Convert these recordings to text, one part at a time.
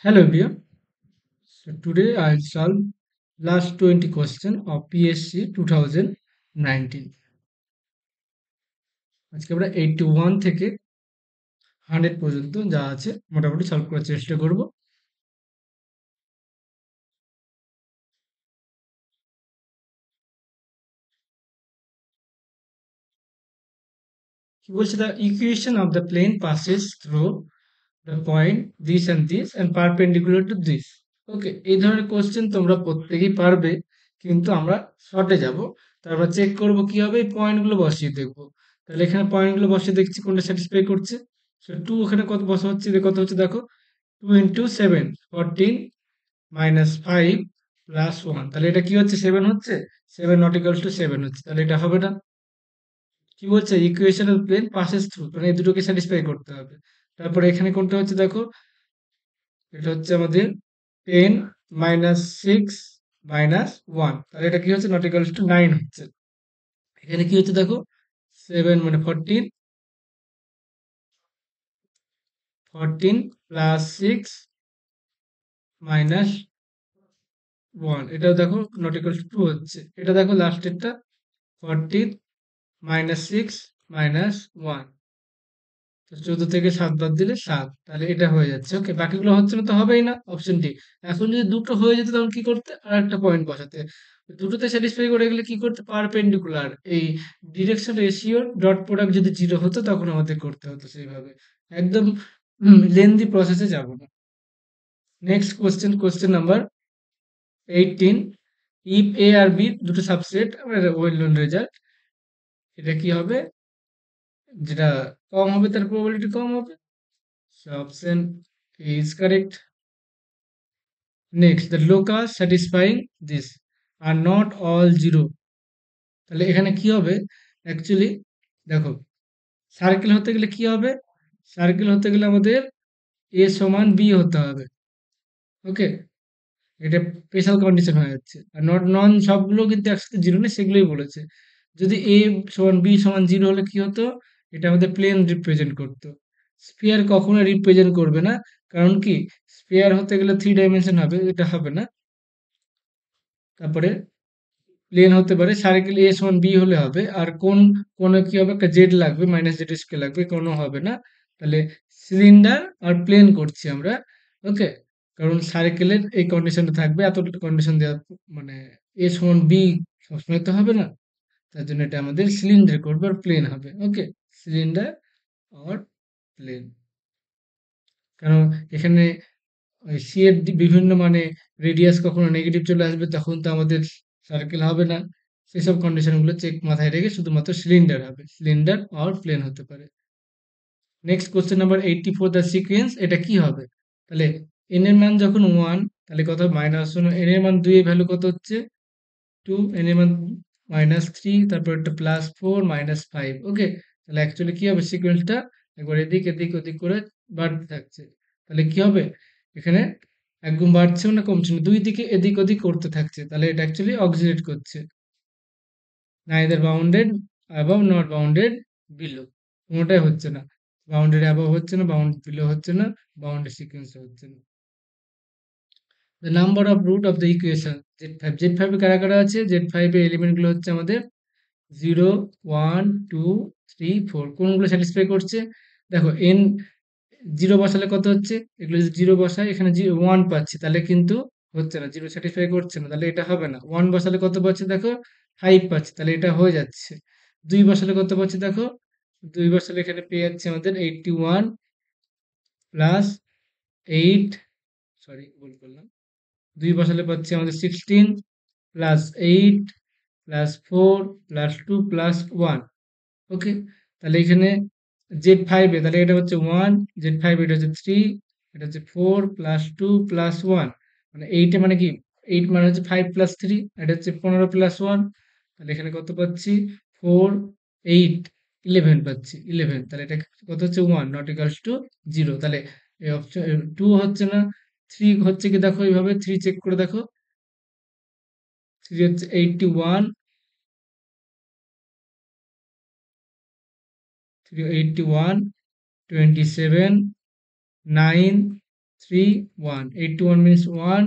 Hello everyone. So today I'll solve last 20 question of PSC 2019. আজকে আমরা 81 থেকে 100 পর্যন্ত যা আছে মোটামুটি সলভ করার চেষ্টা করব। কি বলছে the equation of the plane passes through the point this and this and perpendicular to this. ওকে, এই ধরনের কোশ্চেন তোমরা প্রত্যেকেই পারবে, কিন্তু আমরা শর্টে যাব। তারপর চেক করব কি হবে, এই পয়েন্টগুলো বসিয়ে দেখব। তাহলে এখানে পয়েন্টগুলো বসিয়ে দেখছি কোনটা স্যাটিসফাই করছে। সো 2 ওখানে কত বসা হচ্ছে, কত হচ্ছে দেখো, 2 ইন্টু 7 14 মাইনাস 5 প্লাস 1। তাহলে এটা কি হচ্ছে, 7 হচ্ছে। 7 নট ইকুয়ালস টু 7 হচ্ছে, তাহলে এটা হবে না। কি বলছে, equation of plane passes through, মানে এই দুটোকে স্যাটিসফাই করতে হবে। তারপরে এখানে কোনটা হচ্ছে দেখো, এটা হচ্ছে আমাদের 10 মাইনাস 6 মাইনাস 1। তাহলে এটা কি হচ্ছে, নট ইকুয়ালস টু 9 হচ্ছে। এখানে কি হচ্ছে দেখো, 7 মানে 14, 14 প্লাস 6 মাইনাস 1, এটাও দেখো নট ইকুয়ালস টু 2 হচ্ছে। এটা দেখো লাস্টেরটা 14 মাইনাস 6 মাইনাস 1। তো 14 থেকে 7 বাদ দিলে 7, তাহলে এটা হয়ে যাচ্ছে। ওকে, বাকিগুলো হচ্ছে না তো হবেই না, অপশন ডি। এখন যদি দুটো হয়ে যেত তখন কি করতে, আর একটা পয়েন্ট বসাতে। দুটোতে স্যাটিসফাই করে গেলে কি করতে, পারপেন্ডিকুলার এই ডিরেকশন রেশিও ডট প্রোডাক্ট যদি জিরো হতো তখন আমাদের করতে হতো সেইভাবে। একদম লেন্দি প্রসেসে যাব না। Next question, question number 18। If A আর বি দুটো সাবসেট, ওয়েল নোন রেজাল্ট, এটা কি হবে, যেটা কম হবে তার প্রবাবিলিটি কম হবে। So option is correct. Next, the locus satisfying this are not all zero. তাহলে এখানে কি হবে, অ্যাকচুয়ালি দেখো, সার্কেল হতে গেলে কি হবে, সার্কেল হতে গেলে আমাদের এ সমান বি হতে হবে। ওকে, এটা স্পেশাল কন্ডিশন হয়ে যাচ্ছে। আর নট নন সবগুলো কিন্তু একসাথে জিরো নেই, সেগুলোই বলেছে। যদি এ সমান বি সমান জিরো হলে কি হতো, এটা আমাদের প্লেন রিপ্রেজেন্ট করতো। স্ফিয়ার কখনো রিপ্রেজেন্ট করবে না, কারণ কি, স্ফিয়ার হতে গেলে 3 ডাইমেনশন হবে, এটা হবে না। তারপরে প্লেন হতে পারে, সার্কেল এ সমান বি হলে হবে। আর কোন কোন কি হবে, একটা জেড লাগবে, মাইনাস জেড স্কেল লাগবে, কোনো হবে না। তাহলে সিলিন্ডার আর প্লেন করছি আমরা। ওকে, কারণ সার্কেলের এই কন্ডিশনটা থাকবে, এত কন্ডিশন দেওয়া, মানে এ সমান বি সবসময় তো হবে না। তার জন্য এটা আমাদের সিলিন্ডার করবে আর প্লেন হবে। ওকে, সিলিন্ডার আর প্লেন। কারণ এখানে ওই সি এর বিভিন্ন মানে রেডিয়াস কখনো নেগেটিভ চলে আসবে, তখন তো আমাদের সার্কেল হবে না। সেসব কন্ডিশনগুলো চেক মাথায় রেখে শুধুমাত্র সিলিন্ডার হবে, সিলিন্ডার আর প্লেন হতে পারে। Next question number 84, the sequence, এটা কি হবে। তাহলে এন এর মান যখন 1, তাহলে কত, মাইনাস 1, এন এর মান 2 এর ভ্যালু কত হচ্ছে 2, এন এর মান মাইনাস 3, তারপর একটা প্লাস 4 মাইনাস 5। ওকে, তাহলে অ্যাকচুয়ালি কি হবে, সিকোয়েন্সটা একবার এদিক এদিক ওদিক করে বাড়তে থাকছে। তাহলে কি হবে, এখানে একদম বাড়ছেও না কমছে না, দুই দিকে এদিক ওদিক করতে থাকছে। তাহলে এটা অ্যাকচুয়ালি অক্সিলেট করছে, neither bounded above not bounded below, কোনোটাই হচ্ছে না। বাউন্ডেড অ্যাবাভ হচ্ছে না, বাউন্ডেড বিলো হচ্ছে না, বাউন্ডেড সিকোয়েন্স হচ্ছে না। The number of root of the equation Z5, Z5 এ কারা কারা আছে, Z5 এর এলিমেন্ট গুলো হচ্ছে আমাদের 0 1 2 3 4। কোনগুলো স্যাটিসফাই করছে, দেখো এন 0 বসালে কত হচ্ছে, এগুলো যদি 0 বসাই, এখানে 1 পাচ্ছি, তাহলে কিন্তু হচ্ছে না, 0 স্যাটিসফাই করছে না, তাহলে এটা হবে না। 1 বসালে কত পাচ্ছি দেখো, 5 পাচ্ছি, তাহলে এটা হয়ে যাচ্ছে। 2 বসালে কত পাচ্ছি দেখো, 2 বসালে এখানে পেয়ে যাচ্ছে আমাদের 81 প্লাস 8, সরি ভুল করলাম, 2 বসালে পাচ্ছি আমাদের 16 প্লাস 8 প্লাস 4 প্লাস 2 প্লাস 1। ওকে, তাহলে এখানে Z5 এ, তাহলে এটা হচ্ছে 1, Z5 এটা হচ্ছে 3, এটা হচ্ছে 4 প্লাস 2 প্লাস 1, মানে 8 এ মানে কি, 8 মানে হচ্ছে 5 প্লাস 3, এটা হচ্ছে 15 প্লাস 1। তাহলে এখানে কত পাচ্ছি, 4 8 11 পাচ্ছি, 11। তাহলে এটা কত হচ্ছে, 1 নট ইকুয়ালস টু 0। তাহলে এই অপশন 2 হচ্ছে না, 3 হচ্ছে কি দেখো, এইভাবে 3 চেক করে দেখো, 3 হচ্ছে 81, 3 81 27 9 3 1 81 মিনস 1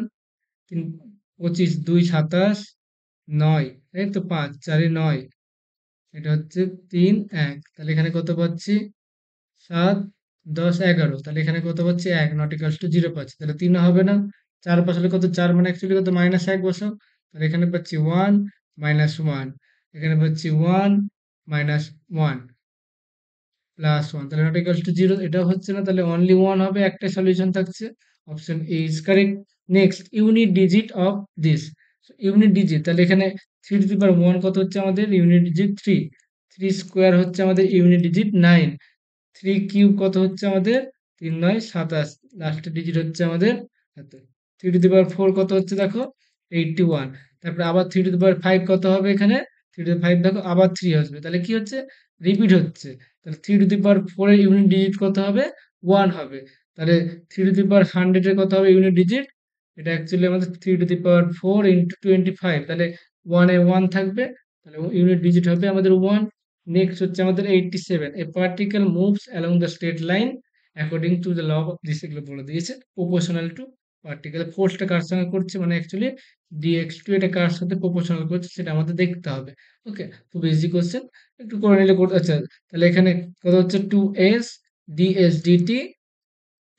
3 25 2 27 9 এই তো 5 4 9 এটা হচ্ছে 3 1 তাহলে এখানে কত পাচ্ছি 7 10 11 তাহলে এখানে কত পাচ্ছি 1 নট ইকুয়ালস টু 0 পাচ্ছি তাহলে 3 হবে না 4 বসালে কত 4 মানে অ্যাকচুয়ালি কত মাইনাস 1 বসাও তাহলে এখানে পাচ্ছি 1 মাইনাস 1 এখানে পাচ্ছি 1 মাইনাস 1 প্লাস 1 তাহলে নট ইকুয়ালস টু 0 এটাও হচ্ছে না তাহলে অনলি 1 হবে একটা সলিউশন থাকছে option A is correct next unit digit of this unit digit তাহলে এখানে 3 টু দি পাওয়ার 1 কত হচ্ছে আমাদের ইউনিট ডিজিট 3 3 স্কোয়ার হচ্ছে আমাদের ইউনিট ডিজিট 9 3 কিউব কত হচ্ছে আমাদের 3 9 27 লাস্টের ডিজিট হচ্ছে আমাদের এত 3 টু দি পাওয়ার 4 কত হচ্ছে দেখো 81 তারপরে আবার 3 টু দি পাওয়ার 5 কত হবে এখানে 3 টু দি 5 দেখো আবার 3 আসবে তাহলে কি হচ্ছে রিপিট হচ্ছে তাহলে 3 টু দি পাওয়ার 4 এর ইউনিট ডিজিট কত হবে 1 হবে তাহলে 3 টু দি পাওয়ার 100 এর কত হবে ইউনিট ডিজিট এটা অ্যাকচুয়ালি আমাদের 3 টু দি পাওয়ার 4 ইনটু 25 তাহলে 1 এ 1 থাকবে তাহলে ইউনিট ডিজিট হবে আমাদের 1 নেক্সট হচ্ছে আমাদের 87 a particle moves along the straight line according to the law of this এগুলো বলে দিয়েছে প্রপোর্শনাল টু পার্টিকেল ফোর্সটা কার সঙ্গে করছে মানে অ্যাকচুয়ালি dx2 এটা কার সাথে প্রপোর্শনাল করছে সেটা আমাদের দেখতে হবে ওকে খুব ইজি কোশ্চেন একটু করে নিলে আচ্ছা তাহলে এখানে কত হচ্ছে 2s ds dt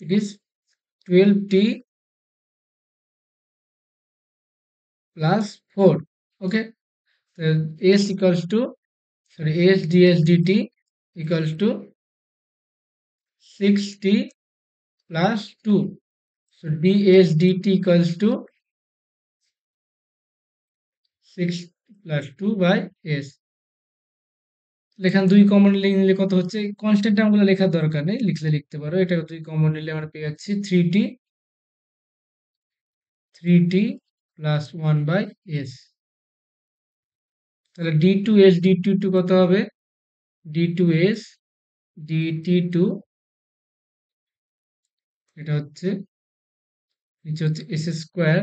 it is 12t plus 4 okay so s equals to sorry as ds dt equals to 6t plus 2 so ds dt equals to 6 plus 2 by s লেখান দুই কমন নিলে কত হচ্ছে কনস্ট্যান্ট টার্মগুলো লেখার দরকার নেই লিখলে লিখতে পারো এটা দুই কমন নিলে আমরা পেয়ে যাচ্ছি 3t প্লাস 1 বাই s তাহলে d2s dt2 কত হবে d2s dt2 এটা হচ্ছে নিচে হচ্ছে s স্কোয়ার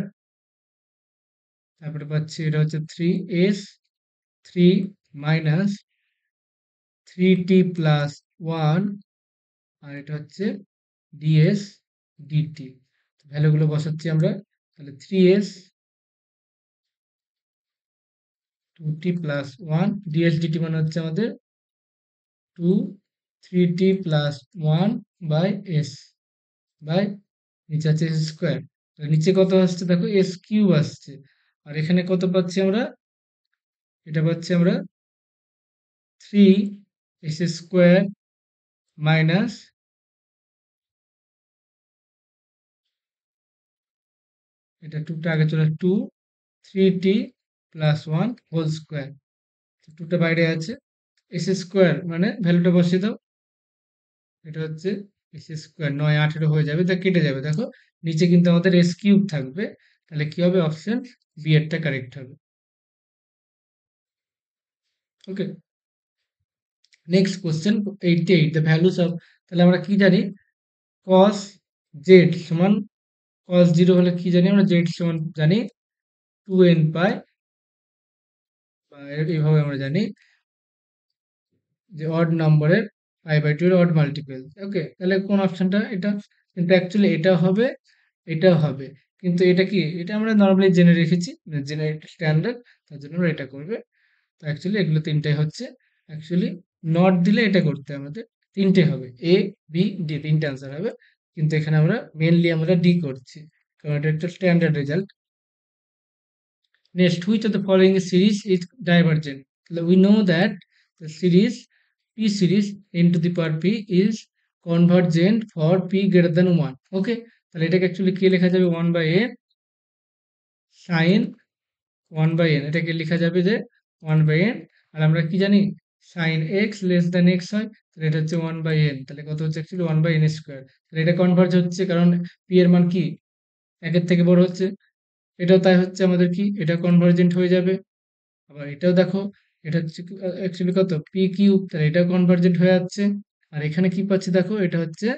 তারপরে পাচ্ছি এটা হচ্ছে 3s 3 মাইনাস 3t প্লাস 1 আর এটা হচ্ছে ds dt ভ্যালুগুলো বসাচ্ছি আমরা তাহলে 3s 2t plus 1 ds dt মানে হচ্ছে আমাদের 2 3t plus 1 by s by নিচে আছে s স্কোয়ার নিচে কত আসছে দেখো s কিউব আসছে আর এখানে কত পাচ্ছি আমরা এটা পাচ্ছি আমরা 3 s স্কোয়ার মাইনাস এটা 2টা আগে চলে 2 3t প্লাস 1 হোল স্কোয়ার 2টা বাইরে আছে এস স্কোয়ার মানে ভ্যালুটা বসিয়ে দাও এটা হচ্ছে এস স্কোয়ার 9 18 হয়ে যাবে তা কেটে যাবে দেখো নিচে কিন্তু আমাদের এস কিউব থাকবে তাহলে কি হবে অপশন বি এরটা কারেক্ট হবে ওকে next question 88 the values of তাহলে আমরা কি জানি cos z সমান cos 0 হলে কি জানি আমরা z সমান জানি 2n পাই বা এইভাবে আমরা জানি যে অড নম্বরের π/2 এর অড মাল্টিপল ওকে তাহলে কোন অপশনটা এটা কিন্তু অ্যাকচুয়ালি এটা হবে এটাও হবে কিন্তু এটা কি এটা আমরা নরমালি জেনে রেখেছি জেনারেল স্ট্যান্ডার্ড তার জন্য আমরা এটা করবে তো অ্যাকচুয়ালি এগুলো তিনটাই হচ্ছে অ্যাকচুয়ালি নট দিলে এটা করতে আমাদের তিনটে হবে এ বি ডি তিনটে আনসার হবে কিন্তু এখানে আমরা মেনলি আমরা ডি করছি কারণ এটা একটা standard result next which of the following series is divergent we know that the series p series n to the power p is convergent for p greater than 1 okay তাহলে এটাকে actually কি লেখা যাবে 1 by a sin 1 by n এটাকে লেখা যাবে যে 1 by n আর আমরা কি জানি sin x less than x হয় তাহলে এটা হচ্ছে 1 by n তাহলে কত হচ্ছে অ্যাকচুয়ালি 1 by n স্কয়ার তাহলে এটা কনভার্জ হচ্ছে কারণ p এর মান কি একের থেকে বড় হচ্ছে এটাও তাই হচ্ছে আমাদের কি এটা কনভার্জেন্ট হয়ে যাবে আবার এটাও দেখো এটা হচ্ছে অ্যাকচুয়ালি কত পি কিউব তাহলে এটাও কনভার্জেন্ট হয়ে যাচ্ছে আর এখানে কি পাচ্ছি দেখো এটা হচ্ছে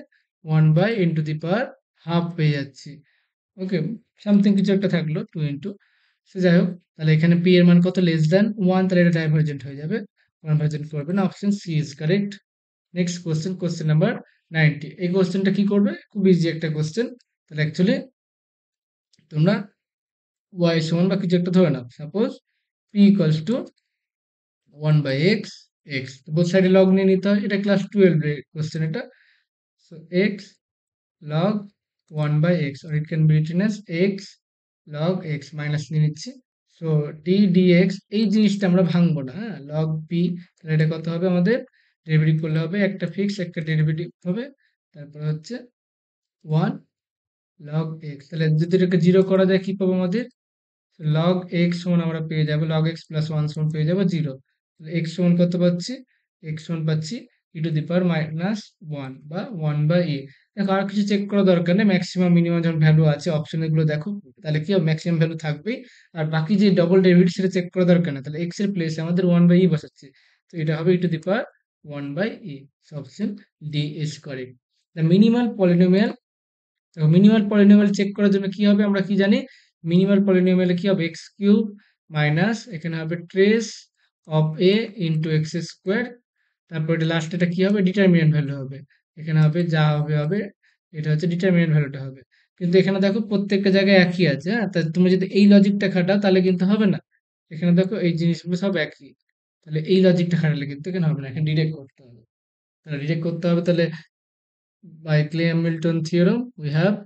1 by n to the power half পেয়ে যাচ্ছি ওকে সামথিং কিছু একটা থাকলো 2 ইন্টু সে যাই হোক তাহলে এখানে পি এর মান কত লেস দেন 1 তাহলে এটা ডাইভার্জেন্ট হয়ে যাবে কনভার্জেন্ট করবে না option C is correct next question question number 90 এই কোশ্চেনটা কি করবে খুব ইজি একটা কোশ্চেন তাহলে অ্যাকচুয়ালি তোমরা y সমান বা কিছু একটা ধরে নাও, suppose p equals to 1 by x x, both সাইডে লগ নিয়ে নিতে হয়, এটা ক্লাস 12 এর কোশ্চেন এটা। So x log 1 by x, or it can be written as x log x, minus নিয়ে নিচ্ছি। সো ডি dx, এই জিনিসটা আমরা ভাঙবো না, হ্যাঁ, log p, তাহলে এটা কত হবে আমাদের, ডেরিভেটিভ করলে হবে একটা ফিক্স একটা ডেরিভেটিভ হবে, তারপর হচ্ছে 1 log x, তাহলে যদি এটাকে জিরো করা যায় কি পাবো আমাদের, লগ এক্স সমান আমরা পেয়ে যাবো লগ এক্স প্লাস ওয়ান সমান পেয়ে যাবো জিরো। তাহলে এক্স সমান কত পাচ্ছি, এক্স সমান পাচ্ছি e to the power minus one বা ওয়ান বাই এ। দেখো আর কিছু চেক করা দরকার নেই, ম্যাক্সিমাম মিনিমাম যখন ভ্যালু আছে অপশন এগুলো দেখো, তাহলে কি হবে ম্যাক্সিমাম ভ্যালু থাকবেই। আর বাকি যে ডবল ডেরিভেটিভ সেটা চেক করা দরকার না, তাহলে এক্স এর প্লেসে আমাদের ওয়ান বাই ই বসাচ্ছি, তো এটা হবে e to the power one by e. Option D is correct. The minimal polynomial, তো মিনিমাল পলিনোমিয়াল চেক করার জন্য কি হবে, আমরা কি জানি, মিনিমাল পলিনোমিয়ালে কি হবে, এক্স কিউব মাইনাস এখানে হবে trace of A into x square, তারপর এটা লাস্ট এটা কি হবে, ডিটারমিনেন্ট ভ্যালু হবে, এখানে হবে যা হবে হবে, এটা হচ্ছে ডিটারমিনেন্ট ভ্যালুটা হবে। কিন্তু এখানে দেখো প্রত্যেকটা জায়গায় একই আছে, হ্যাঁ, তা তুমি যদি এই লজিকটা খাটাও তাহলে কিন্তু হবে না। এখানে দেখো এই জিনিসগুলো সব একই, তাহলে এই লজিকটা খাটালে কিন্তু এখানে হবে না, এখানে ডিরেক্ট করতে হবে। তাহলে ডিরেক্ট করতে হবে, তাহলে by Clay-Hamilton theorem, we have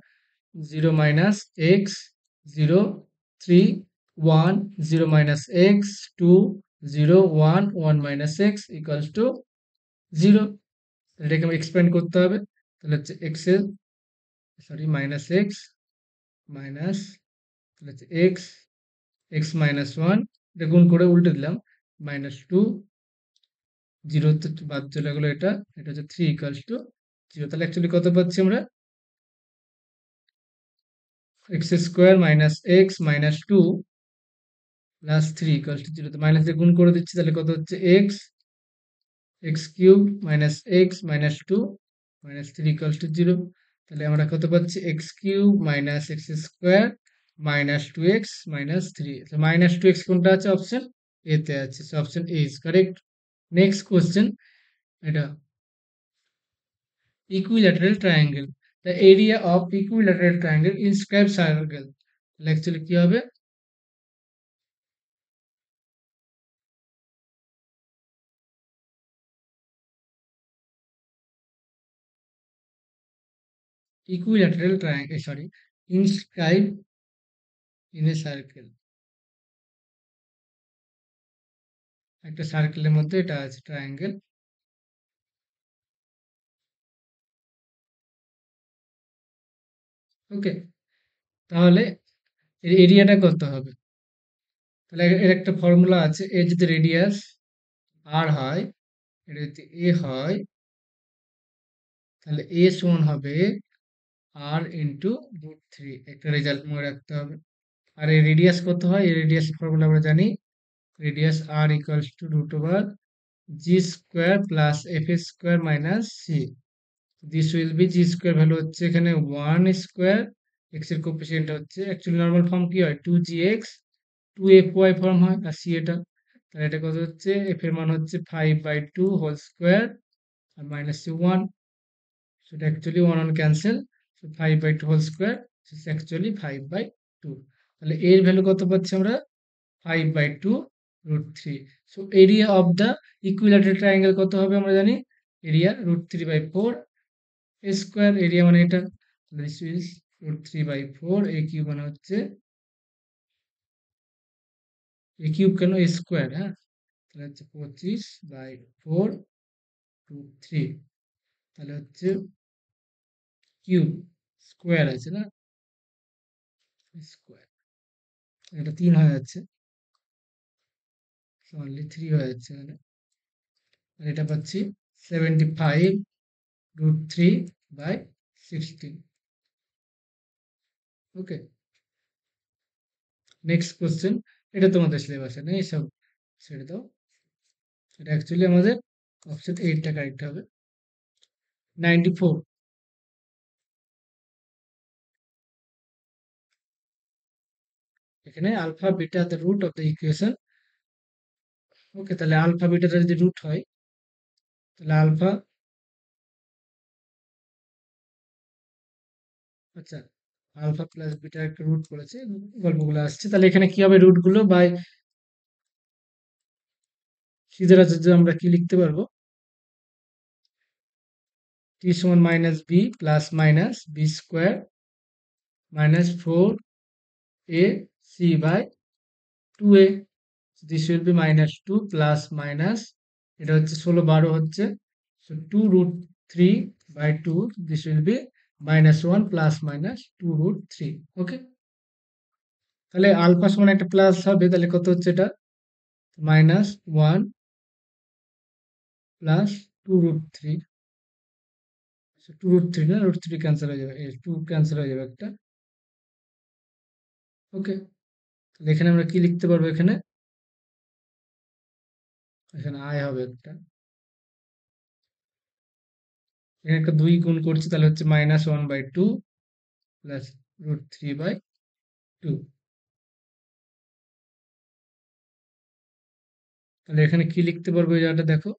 0 minus x, 0, 3, 1, 0 minus x, 2, 0, 1, 1 minus x equals to 0. এটাকে এক্সপ্যান্ড করতে হবে, তাহলে হচ্ছে x এর, সরি, মাইনাস এক্স মাইনাস, তাহলে হচ্ছে এক্স, এক্স মাইনাস ওয়ান, এটা গুণ করে উল্টে দিলাম, মাইনাস টু, জিরো বাদ চলে গেলো, এটা এটা হচ্ছে থ্রি ইকুয়ালস টু জিরো। তাহলে অ্যাকচুয়ালি কত পাচ্ছি আমরা, x square minus x minus two plus three equals to zero, তো মাইনাস দিয়ে গুণ করে দিচ্ছি, তাহলে কত হচ্ছে x, x cube minus x minus two minus three equals to zero. তাহলে আমরা কত পাচ্ছি, x cube minus x square minus two x minus three, minus two x কোনটা আছে, অপশন এতে আছে, so option A is correct. Next question, এটা equilateral triangle, the area of equilateral triangle inscribe circle, তাহলে অ্যাকচুয়ালি কি হবে, equilateral triangle, sorry, inscribed in a circle, একটা সার্কেলের মধ্যে এটা আছে ট্রায়াঙ্গেল। ওকে, তাহলে এর এরিয়াটা কত হবে, তাহলে এর একটা ফর্মুলা আছে, এ যদি রেডিয়াস আর হয়, এটা যদি এ হয়, তাহলে এ সমান হবে আর ইন্টু রুট থ্রি, একটা রেজাল্ট মনে রাখতে হবে। আর এর রেডিয়াস কত হয়, এর রেডিয়াস ফর্মুলা আমরা জানি, radius r equals to root over g square plus f square minus c. This will be, g square value হচ্ছে এখানে ওয়ান স্কোয়ার, এক্স এর কোএফিসিয়েন্ট হচ্ছে, অ্যাকচুয়ালি নর্মাল ফর্ম কি হয়, two g x, two f y form হয়, আর C এটা, তাহলে এটা কত হচ্ছে, এফ এর মান হচ্ছে five by two whole square আর মাইনাস সি ওয়ান, সেটা actually one one cancel, so five by two whole square, actually five by two. তাহলে এর ভ্যালু কত পাচ্ছি আমরা, five by two root three. So area of the equilateral triangle কত হবে আমরা জানি, area root three by four square, area মানে এটা, this is root three by four, a cube মানে হচ্ছে, এ কিউব কেন, স্কোয়ার, হ্যাঁ, তাহলে হচ্ছে পঁচিশ বাই ফোর রুট থ্রি, তাহলে হচ্ছে কিউব, স্কোয়ার আছে না, স্কোয়ার, এটা তিন হয়ে যাচ্ছে, অনলি থ্রি হয়ে যাচ্ছে এখানে, আর এটা পাচ্ছি seventy five root three by sixteen. Okay, next question, এটা তোমাদের সিলেবাসে নেই, সব ছেড়ে দাও, এটা অ্যাকচুয়ালি আমাদের অপশন এইটটা কারেক্ট হবে। 94, এখানে alpha beta the root of the equation. Okay, তাহলে আলফা বিটাটা যদি রুট হয়, তাহলে আলফা, আচ্ছা, আলফা প্লাস বিটা একটা রুট করেছে, গল্পগুলো আসছে। তাহলে এখানে কি হবে, রুটগুলো বাই সিজারাজ আমরা কি লিখতে পারবো, টি সমান minus b plus minus B square minus four a c by two a. This will be minus two plus minus, এটা হচ্ছে 16 12 হচ্ছে, so two root three by two, this will be minus one plus minus two root three. Okay, তাহলে alpha সমান একটা plus হবে, তাহলে কত হচ্ছে এটা, minus one plus two root three, two root three না, রুট থ্রি ক্যান্সেল হয়ে যাবে, টু ক্যান্সেল হয়ে যাবে একটা। ওকে, তাহলে এখানে আমরা কি লিখতে পারবো, এখানে এখানে আই হবে একটা, এখানে একটা দুই গুণ করছি, তাহলে হচ্ছে minus one by two plus root three by two. তাহলে এখানে কি লিখতে পারবো এই জায়গাটা দেখো,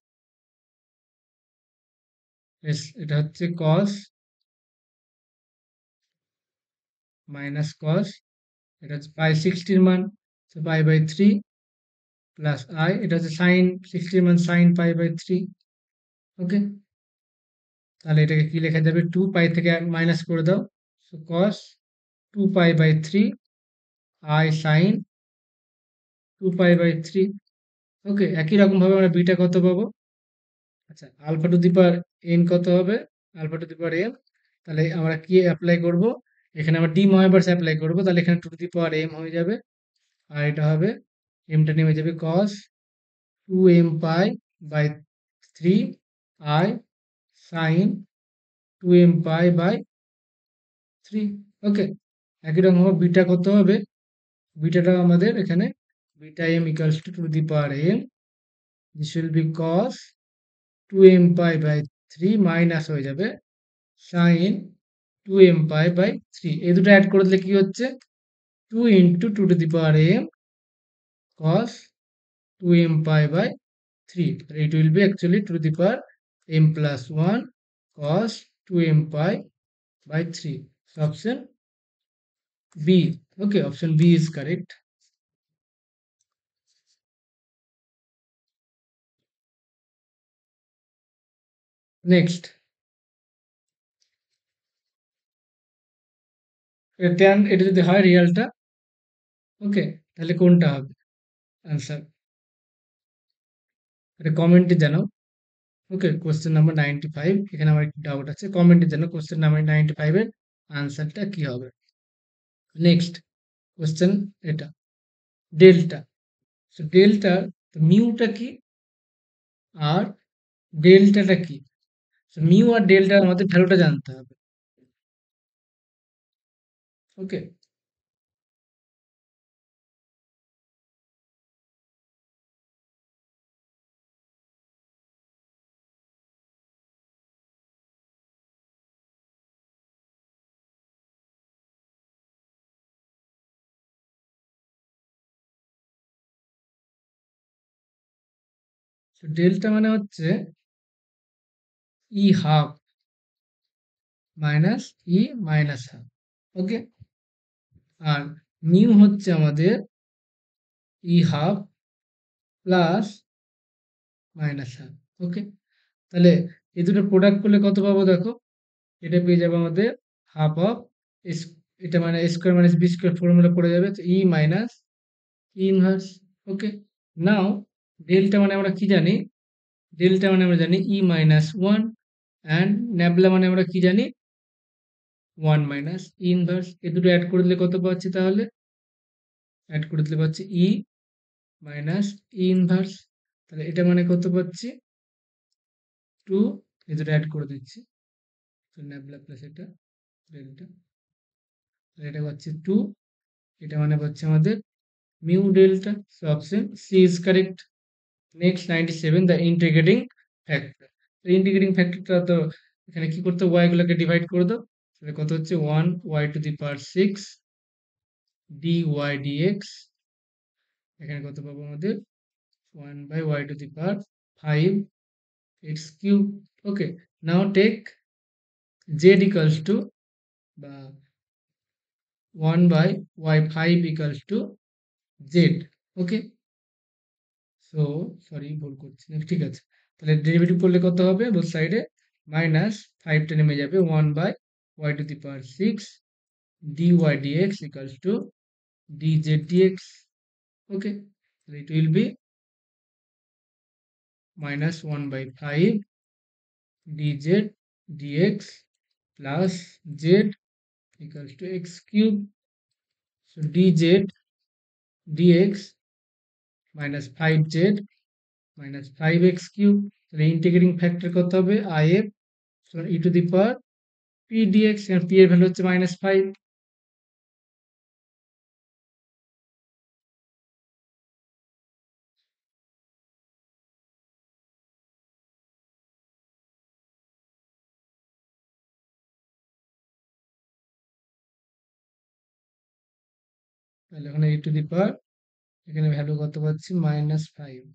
এটা হচ্ছে কস মাইনাস কস, এটা হচ্ছে পাই সিক্সটির মান, pi by three plus i, এটা হচ্ছে সাইন সিক্সটির মান sine pi by three. Okay, তাহলে এটাকে কি লেখা যাবে, টু পাই থেকে মাইনাস করে দাও, so cos two pi by three i sine two pi by three. Okay, একই রকম ভাবে আমরা বিটা কত পাবো, আচ্ছা alpha to the power n কত হবে, alpha to the power m, তাহলে আমরা কি অ্যাপ্লাই করব, এখানে আমরা ডি মহাইভার্স অ্যাপ্লাই করব, তাহলে এখানে টু দি পাওয়ার এম হয়ে যাবে, আর এটা হবে এমটা নেমে যাবে cos two m pi by three i sine two m pi by three. Okay, একই রকম ভাবে বিটা কত হবে, বিটাটা আমাদের এখানে beta m equals to to the power m, this will be cos two m pi by three minus হয়ে যাবে sine two m pi by three, এই দুটো অ্যাড করে দিলে কি হচ্ছে, two into two to the power m cos two m pi by three, it will be actually to the power m plus 1 cos 2m pi by 3. So option B. Okay, option B is correct. Next, tan এটা যদি হয় রিয়ালটা, ওকে, তাহলে কোনটা হবে answer, এটা কমেন্টে জানাও। ওকে, question number 95, এখানে আমার একটু ডাউট আছে, কমেন্টে জানাও কোশ্চেন নাম্বার 95 এর আনসারটা কি হবে। নেক্সট কোশ্চেন এটা, ডেল্টা, সো ডেল্টা মিউটা কি আর ডেল্টাটা কি, মিউ আর ডেল্টার আমাদের ভ্যালুটা জানতে হবে। ওকে, ডেল্টা মানে হচ্ছে ই half minus E minus half. ওকে, আর মিউ হচ্ছে আমাদের ই হাফ প্লাস মাইনাস হাফ। ওকে, তাহলে এই দুটো প্রোডাক্ট করলে কত পাবো দেখো, এটা পেয়ে যাবে আমাদের হাফ অফ, এটা মানে square minus B square formula পড়ে যাবে, E minus E inverse. Okay, now delta মানে আমরা কি জানি, ডেল্টা মানে আমরা জানি E minus one, and nabla মানে আমরা কি জানি, ওয়ান মাইনাস ই ইনভার্স। এ দুটো অ্যাড করে দিলে কত পাচ্ছি, তাহলে অ্যাড করে দিলে পাচ্ছি ই মাইনাস ই ইনভার্স, তাহলে এটা মানে কত পাচ্ছি, টু, এ দুটো অ্যাড করে দিচ্ছি, তো ন্যাবলা প্লাস এটা ডেল্টা, এটা পাচ্ছি টু, এটা মানে পাচ্ছে আমাদের mu delta. So option C is correct. Next 97, the integrating factor, তো ইন্টিগ্রেটিং ফ্যাক্টরটা তো এখানে কি করতে, ওয়াই গুলোকে ডিভাইড করে দাও, তাহলে কত হচ্ছে one y to the power six d y dx, এখানে কত পাবো আমাদের one by y to the power five x cube. Okay, now take z equals to, বা 1 by y5 equals to z. Okay, so sorry ভুল করছি না, ঠিক আছে। তাহলে ডেরিভেটিভ করলে কত হবে, বোথ সাইডে মাইনাস 5টা নেমে যাবে, 1 by y to the power 6 dy dx equals to dz dx. ওকে, তাহলে it will be minus 1 by 5 dz dx plus z equals to x cube. So dz dx minus 5z minus 5x cube. তাহলে integrating factor কত হবে, if so e to the power p dx, and p এর value হচ্ছে -5। তাহলে এখানে e to the power, এখানে value কত পাচ্ছি, -5।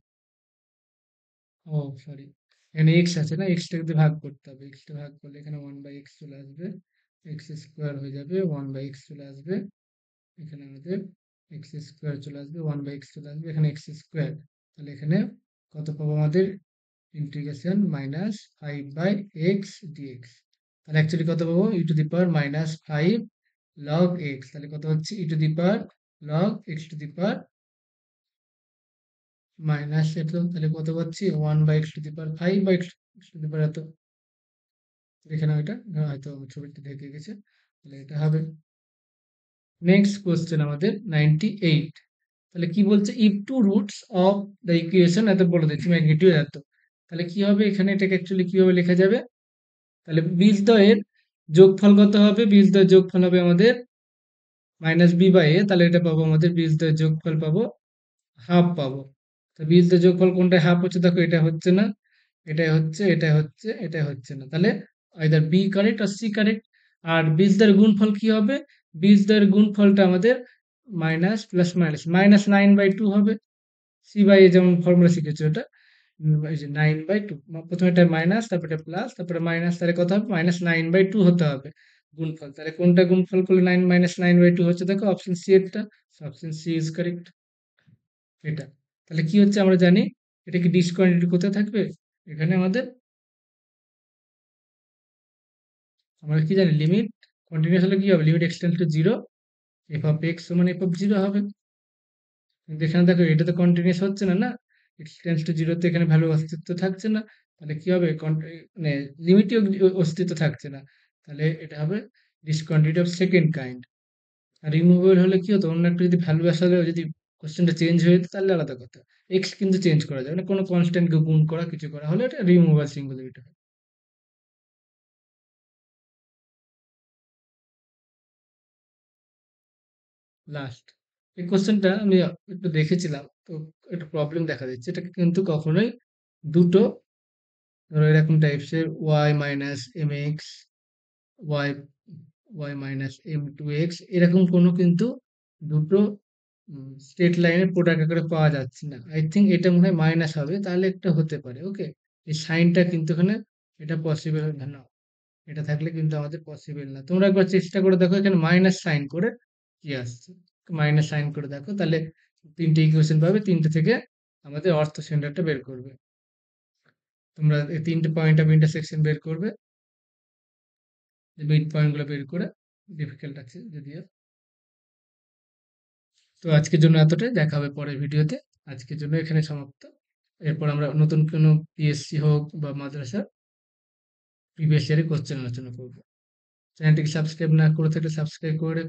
ও সরি, এখানে x আছে না, x টাকে দিয়ে ভাগ করতে হবে, x টা ভাগ করলে এখানে 1/x চলে আসবে, x স্কোয়ার হয়ে যাবে, 1/x চলে আসবে, এখানে আমাদের x স্কোয়ার চলে আসবে, 1/x চলে আসবে, এখানে x স্কোয়ার। তাহলে এখানে কত পাবো আমাদের, ইন্টিগ্রেশন -5/x dx। তাহলে অ্যাকচুয়ালি কত পাবো, e to the power -5 log x। তাহলে কত হচ্ছে, e to the power log x to the power minus এত, তাহলে কত পাচ্ছি, 1/x to the power 5/x to the power এত। এখানে ওইটা হয়তো ছবিটা ঢেকে গেছে, তাহলে এটা হবে। নেক্সট কোশ্চেন আমাদের 98। তাহলে কি বলছে, if two roots of the equation, এত বলে দিচ্ছি ম্যাগনিটিউড এত, তাহলে কি হবে, এখানে এটাকে অ্যাকচুয়ালি কিভাবে লেখা যাবে, তাহলে বীজদ্বয়ের যোগফল কত হবে, বীজদ্বয়ের যোগফল হবে আমাদের -b/a। তাহলে এটা পাবো আমাদের বীজদ্বয়ের যোগফল পাবো হাফ পাবো। তো বীজদ্বয়ের যোগফল কোনটায় হাফ হচ্ছে, দেখো এটা হচ্ছে না, এটাই হচ্ছে, এটাই হচ্ছে, এটাই হচ্ছে না, তাহলে আইদার বি কারেক্ট আর সি কারেক্ট। আর বীজদ্বয়ের গুণফল কি হবে, বীজদ্বয়ের গুণফলটা আমাদের মাইনাস প্লাস মাইনাস -9/2 হবে। সি বাই এ যেমন ফর্মুলা শিখেছো ওটা, এই যে 9/2, প্রথমে এটা মাইনাস, তারপরে এটা প্লাস, তারপরে মাইনাস, তাহলে কত হবে, -9/2 হতে হবে গুণফল। তাহলে কোনটা গুণফল করলে 9 -9/2 হচ্ছে, দেখো অপশন সি এরটা, অপশন সি ইজ কারেক্ট, এটা। তাহলে কি হচ্ছে আমরা জানি, এটা কি ডিসকন্টিনিউটি কোথায় থাকবে, এখানে আমাদের, আমরা কি জানি, লিমিট কন্টিনিউয়াস হলে কি হবে, limit x tends to 0 F of x সমান এফ অফ 0 হবে। কিন্তু এখানে দেখো এটা তো কন্টিনিউয়াস হচ্ছে না, না, এক্স টেন্ডস টু 0 তে এখানে ভ্যালু অস্তিত্ব থাকছে না, তাহলে কি হবে, মানে লিমিটই অস্তিত্ব থাকছে না, তাহলে এটা হবে ডিসকন্টিনিউটি অফ সেকেন্ড কাইন্ড। আর রিমুভেবল হলে কি হতো, অন্য একটা যদি ভ্যালু আসলে যদি কোশ্চেনটা চেঞ্জ হয়ে যেত তাহলে আলাদা কথা, এক্স কিন্তু চেঞ্জ করা যাবে না, কোনো কনস্ট্যান্টকে গুণ করা কিছু করা হলে এটা রিমুভেবল সিঙ্গুলারিটি হয়। লাস্ট এই কোশ্চেনটা আমি একটু দেখেছিলাম, তো একটু প্রবলেম দেখা দিচ্ছে, এটা কিন্তু কখনোই দুটো, ধরো এরকম টাইপসের y minus m x, y y minus m two x, এরকম কোনো কিন্তু দুটো স্ট্রেট লাইনের প্রোডাক্ট আকারে পাওয়া যাচ্ছে না। আই থিঙ্ক এটা মনে হয় মাইনাস হবে, তাহলে একটা হতে পারে। ওকে, এই সাইনটা কিন্তু এখানে এটা পসিবল না, এটা থাকলে কিন্তু আমাদের পসিবল না। তোমরা একবার চেষ্টা করে দেখো, এখানে মাইনাস সাইন করে কি আসছে, মাইনাস সাইন করে দেখো, তাহলে তিনটে ইকুয়েশন পাবে, তিনটে থেকে আমাদের অর্থ সেন্টারটা বের করবে। তোমরা এই তিনটে পয়েন্ট অফ ইন্টারসেকশন বের করবে, মিড পয়েন্ট গুলো বের করে, ডিফিকাল্ট আছে যদিও। তো আজকের জন্য এতটাই, দেখা হবে পরের ভিডিওতে। আজকের জন্য এখানে সমাপ্ত। এরপর আমরা নতুন কোনো পিএসসি হোক বা মাদ্রাসা প্রিভিয়াস ইয়ারের কোশ্চেন আলোচনা করবো। চ্যানেলটিকে সাবস্ক্রাইব না করে থাকলে সাবস্ক্রাইব করে